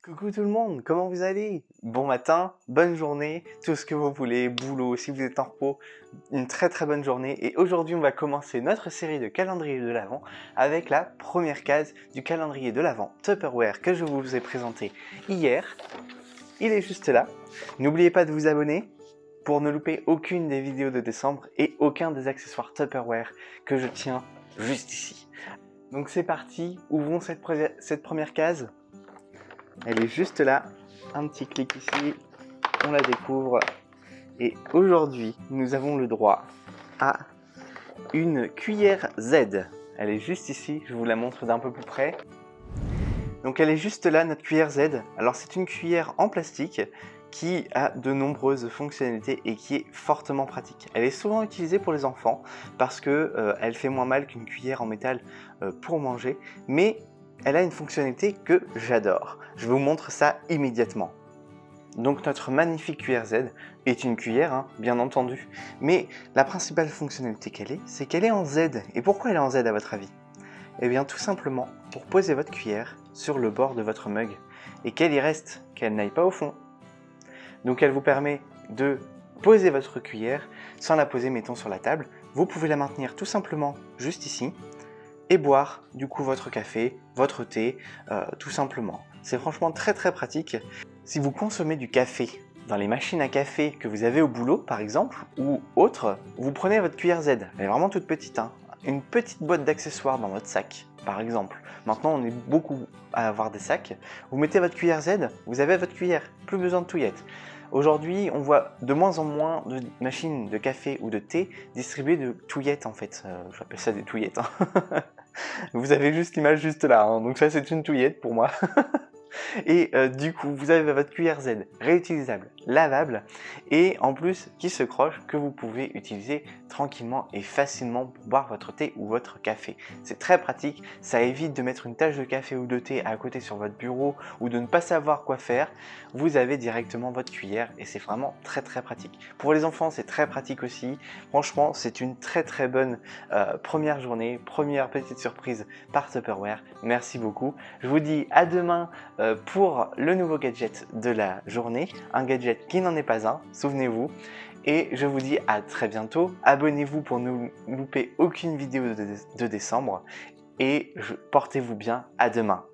Coucou tout le monde, comment vous allez? Bon matin, bonne journée, tout ce que vous voulez, boulot, si vous êtes en repos, une très bonne journée. Et aujourd'hui, on va commencer notre série de calendrier de l'Avent avec la première case du calendrier de l'Avent Tupperware que je vous ai présenté hier. Il est juste là. N'oubliez pas de vous abonner pour ne louper aucune des vidéos de décembre et aucun des accessoires Tupperware que je tiens juste ici. Donc c'est parti, ouvrons cette première case. Elle est juste là, un petit clic ici, on la découvre. Et aujourd'hui, nous avons le droit à une cuillère Z. Elle est juste ici, je vous la montre d'un peu plus près. Donc elle est juste là, notre cuillère Z. Alors c'est une cuillère en plastique qui a de nombreuses fonctionnalités et qui est fortement pratique. Elle est souvent utilisée pour les enfants parce qu'elle fait moins mal qu'une cuillère en métal pour manger, mais elle a une fonctionnalité que j'adore. Je vous montre ça immédiatement. Donc notre magnifique cuillère Z est une cuillère, bien entendu, mais la principale fonctionnalité qu'elle est, c'est qu'elle est en Z. Et pourquoi elle est en Z à votre avis? Eh bien tout simplement pour poser votre cuillère sur le bord de votre mug et qu'elle y reste, qu'elle n'aille pas au fond. Donc elle vous permet de poser votre cuillère sans la poser, mettons, sur la table. Vous pouvez la maintenir tout simplement juste ici et boire du coup votre café, votre thé, tout simplement. C'est franchement très pratique. Si vous consommez du café dans les machines à café que vous avez au boulot par exemple, ou autre, vous prenez votre cuillère Z, elle est vraiment toute petite, une petite boîte d'accessoires dans votre sac par exemple. Maintenant on est beaucoup à avoir des sacs, vous mettez votre cuillère Z, vous avez votre cuillère, plus besoin de touillettes. Aujourd'hui, on voit de moins en moins de machines de café ou de thé distribuées de touillettes en fait. J'appelle ça des touillettes. Vous avez juste l'image juste là, donc ça c'est une touillette pour moi. Et du coup, vous avez votre cuillère Z réutilisable, lavable et en plus qui se croche, que vous pouvez utiliser tranquillement et facilement pour boire votre thé ou votre café. C'est très pratique, ça évite de mettre une tasse de café ou de thé à côté sur votre bureau ou de ne pas savoir quoi faire. Vous avez directement votre cuillère et c'est vraiment très pratique. Pour les enfants, c'est très pratique aussi. Franchement, c'est une très bonne première journée, première petite surprise par Tupperware. Merci beaucoup. Je vous dis à demain pour le nouveau gadget de la journée, un gadget qui n'en est pas un, souvenez-vous, et je vous dis à très bientôt. Abonnez-vous pour ne louper aucune vidéo de décembre et portez-vous bien, à demain.